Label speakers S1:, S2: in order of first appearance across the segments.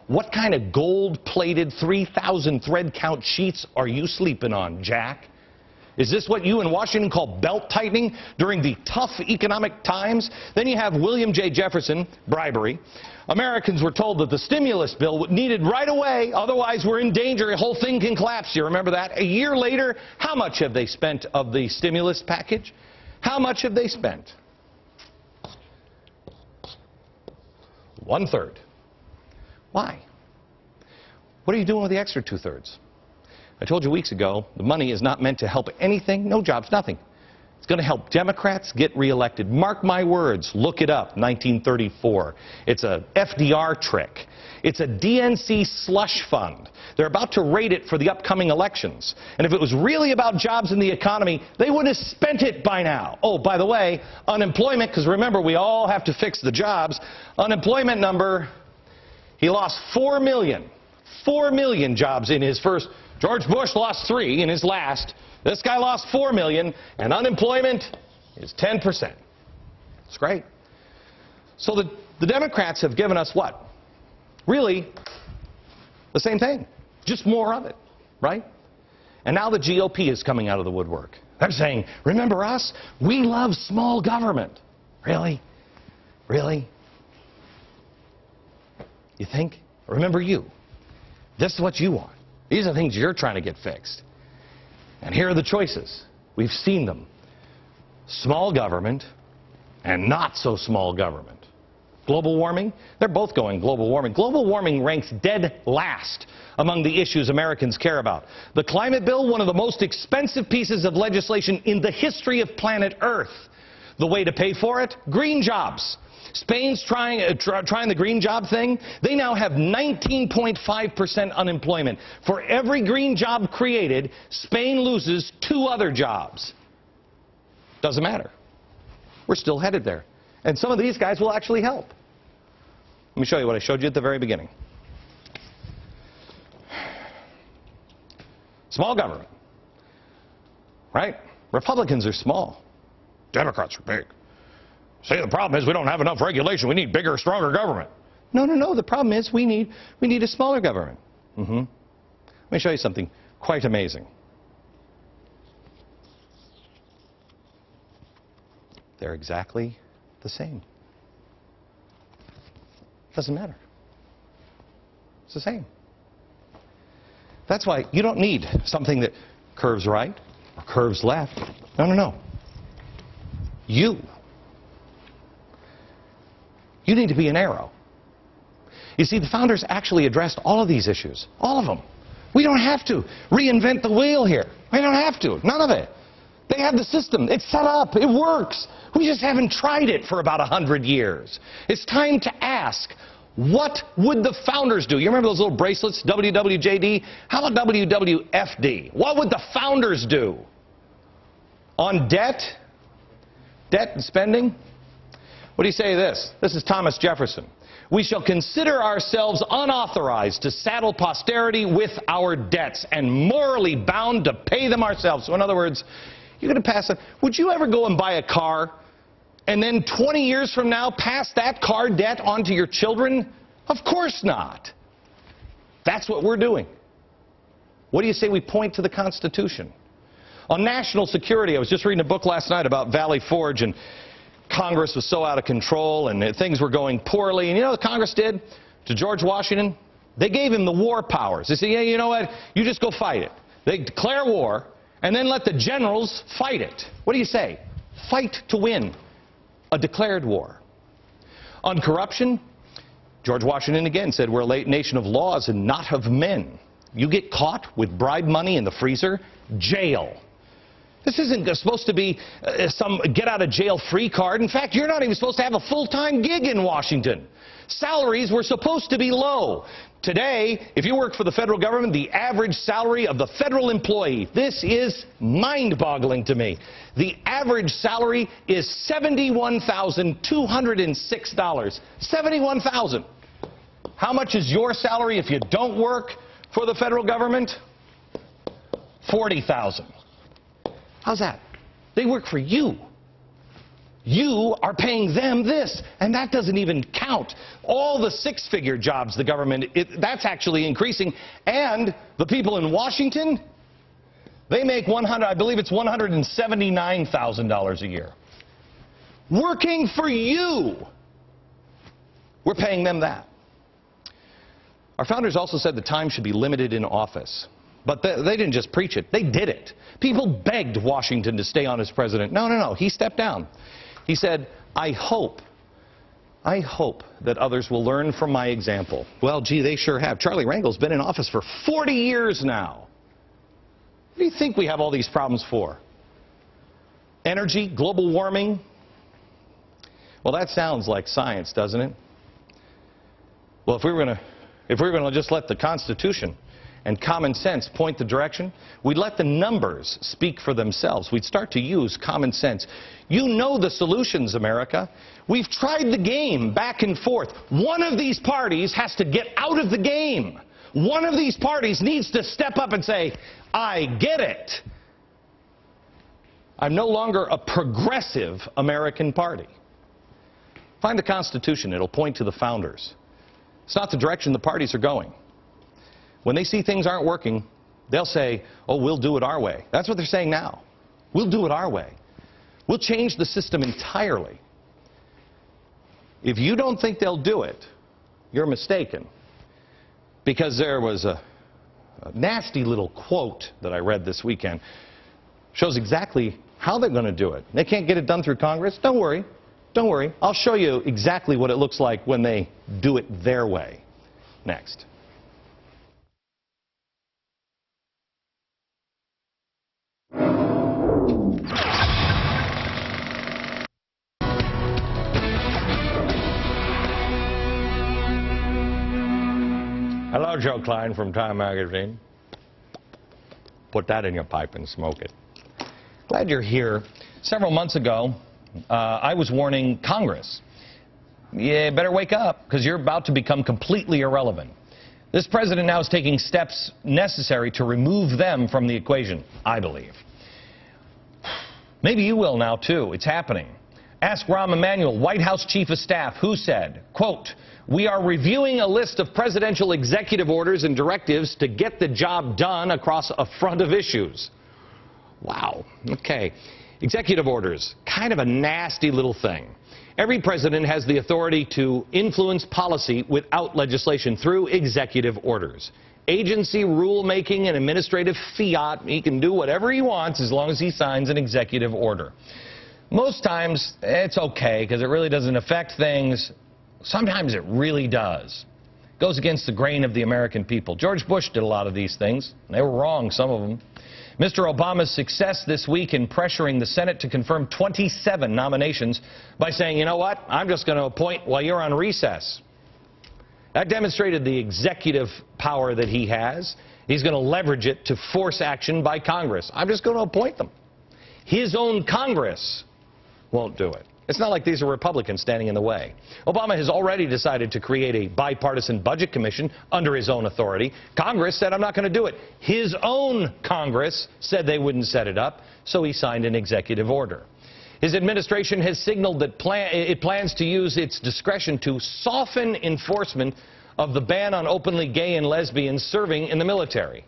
S1: What kind of gold-plated 3,000 thread count sheets are you sleeping on, Jack? Is this what you in Washington call belt-tightening during the tough economic times? Then you have William J. Jefferson, bribery. Americans were told that the stimulus bill needed right away, otherwise we're in danger, the whole thing can collapse. You remember that? A year later, how much have they spent of the stimulus package? How much have they spent? 1/3. Why? What are you doing with the extra 2/3? I told you weeks ago, the money is not meant to help anything, no jobs, nothing. It's going to help Democrats get reelected. Mark my words, look it up, 1934. It's a FDR trick. It's a DNC slush fund. They're about to rate it for the upcoming elections. And if it was really about jobs in the economy, they would have spent it by now. Oh, by the way, unemployment, because remember, we all have to fix the jobs. Unemployment number, he lost 4 million. 4 million jobs in his first. George Bush lost 3 in his last. This guy lost 4 million, and unemployment is 10%. It's great. So the Democrats have given us what? Really, the same thing, just more of it, right? And now the GOP is coming out of the woodwork. They're saying, remember us? We love small government. Really? Really? You think? Remember you. This is what you want. These are the things you're trying to get fixed. And here are the choices. We've seen them. Small government and not so small government. Global warming? They're both going global warming. Global warming ranks dead last among the issues Americans care about. The climate bill, one of the most expensive pieces of legislation in the history of planet Earth. The way to pay for it? Green jobs. Spain's trying the green job thing. They now have 19.5% unemployment. For every green job created, Spain loses 2 other jobs. Doesn't matter. We're still headed there. And some of these guys will actually help. Let me show you what I showed you at the very beginning. Small government. Right? Republicans are small. Democrats are big. Say the problem is we don't have enough regulation. We need bigger, stronger government. No, no, no. The problem is we need a smaller government. Let me show you something quite amazing. They're exactly the same. Doesn't matter. It's the same. That's why you don't need something that curves right or curves left. No, no, no. You need to be an arrow. You see, the founders actually addressed all of these issues. All of them. We don't have to reinvent the wheel here. We don't have to. None of it. They have the system. It's set up. It works. We just haven't tried it for about 100 years. It's time to ask, what would the founders do? You remember those little bracelets, WWJD? How about WWFD? What would the founders do? On debt? Debt and spending? What do you say to this? This is Thomas Jefferson. We shall consider ourselves unauthorized to saddle posterity with our debts and morally bound to pay them ourselves. So in other words, you're going to pass it. Would you ever go and buy a car and then 20 years from now pass that car debt on to your children? Of course not. That's what we're doing. What do you say we point to the Constitution? On national security, I was just reading a book last night about Valley Forge, and Congress was so out of control and things were going poorly. And you know what Congress did to George Washington? They gave him the war powers. They said, yeah, you know what? You just go fight it. They declare war and then let the generals fight it. What do you say? Fight to win a declared war. On corruption, George Washington again said we're a nation of laws and not of men. You get caught with bribe money in the freezer, jail. This isn't supposed to be some get-out-of-jail-free card. In fact, you're not even supposed to have a full-time gig in Washington. Salaries were supposed to be low. Today, if you work for the federal government, the average salary of the federal employee, this is mind-boggling to me. The average salary is $71,206. $71,000. How much is your salary if you don't work for the federal government? $40,000. How's that? They work for you. You are paying them this, and that doesn't even count all the six-figure jobs the government, that's actually increasing. And the people in Washington, they make I believe it's $179,000 a year. Working for you. We're paying them that. Our founders also said the time should be limited in office. But they didn't just preach it, they did it. People begged Washington to stay on as president. No, he stepped down. He said, I hope that others will learn from my example. Well, gee, they sure have. Charlie Rangel's been in office for 40 years now. What do you think we have all these problems for? Energy, global warming? Well, that sounds like science, doesn't it? Well, if we were going to just let the Constitution and common sense point the direction, we'd let the numbers speak for themselves. We'd start to use common sense. You know the solutions, America. We've tried the game back and forth. One of these parties has to get out of the game. One of these parties needs to step up and say, I get it. I'm no longer a progressive American party. Find the Constitution. It'll point to the founders. It's not the direction the parties are going. When they see things aren't working, they'll say, oh, we'll do it our way. That's what they're saying now. We'll do it our way. We'll change the system entirely. If you don't think they'll do it, you're mistaken. Because there was a nasty little quote that I read this weekend. Shows exactly how they're going to do it. They can't get it done through Congress? Don't worry. Don't worry. I'll show you exactly what it looks like when they do it their way. Next. Hello, Joe Klein from Time Magazine. Put that in your pipe and smoke it. Glad you're here. Several months ago, I was warning Congress. You better wake up, because you're about to become completely irrelevant. This president now is taking steps necessary to remove them from the equation, I believe. Maybe you will now, too. It's happening. Ask Rahm Emanuel, White House Chief of Staff, who said, quote, we are reviewing a list of presidential executive orders and directives to get the job done across a front of issues. Wow. Okay. Executive orders, kind of a nasty little thing. Every president has the authority to influence policy without legislation through executive orders. Agency rulemaking and administrative fiat, he can do whatever he wants as long as he signs an executive order. Most times, it's okay because it really doesn't affect things. Sometimes it really does. It goes against the grain of the American people. George Bush did a lot of these things. They were wrong, some of them. Mr. Obama's success this week in pressuring the Senate to confirm 27 nominations by saying, you know what, I'm just going to appoint while you're on recess. That demonstrated the executive power that he has. He's going to leverage it to force action by Congress. I'm just going to appoint them. His own Congress won't do it. It's not like these are Republicans standing in the way. Obama has already decided to create a bipartisan budget commission under his own authority. Congress said, I'm not going to do it. His own Congress said they wouldn't set it up, so he signed an executive order. His administration has signaled that it plans to use its discretion to soften enforcement of the ban on openly gay and lesbians serving in the military.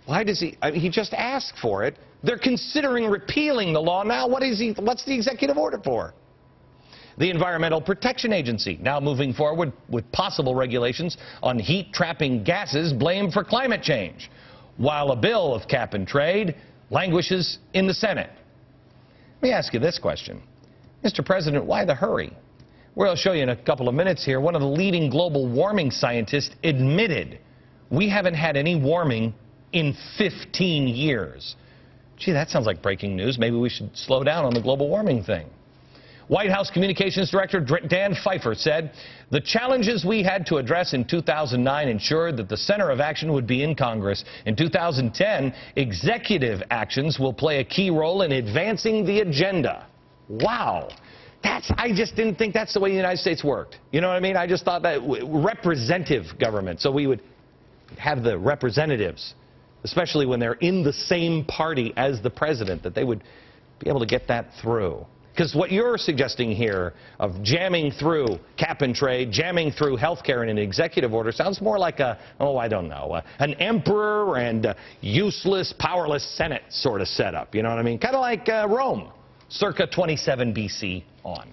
S1: Why does he? I mean, he just asked for it. They're considering repealing the law now. What's the executive order for? The Environmental Protection Agency now moving forward with possible regulations on heat-trapping gases blamed for climate change, while a bill of cap and trade languishes in the Senate. Let me ask you this question. Mr. President, why the hurry? Well, I'll show you in a couple of minutes here. One of the leading global warming scientists admitted we haven't had any warming in 15 years. Gee, that sounds like breaking news. Maybe we should slow down on the global warming thing. White House Communications Director Dan Pfeiffer said, the challenges we had to address in 2009 ensured that the center of action would be in Congress. In 2010, executive actions will play a key role in advancing the agenda. Wow. I just didn't think that's the way the United States worked. You know what I mean? I just thought that representative government, so we would have the representatives, especially when they're in the same party as the president, that they would be able to get that through. Because what you're suggesting here of jamming through cap and trade, jamming through health care in an executive order sounds more like a, oh, I don't know, an emperor and useless, powerless Senate sort of setup. You know what I mean? Kind of like Rome, circa 27 BC on.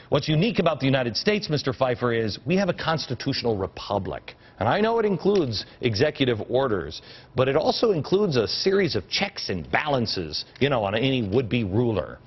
S1: What's unique about the United States, Mr. Pfeiffer, is we have a constitutional republic. And I know it includes executive orders, but it also includes a series of checks and balances, you know, on any would-be ruler.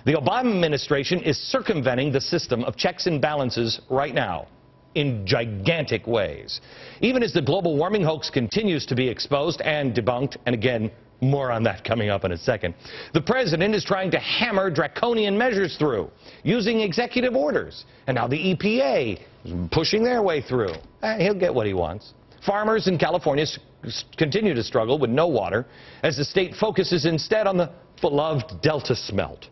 S1: The Obama administration is circumventing the system of checks and balances right now in gigantic ways. Even as the global warming hoax continues to be exposed and debunked, and again, more on that coming up in a second, the president is trying to hammer draconian measures through using executive orders. And now the EPA is pushing their way through. He'll get what he wants. Farmers in California continue to struggle with no water as the state focuses instead on the beloved Delta smelt.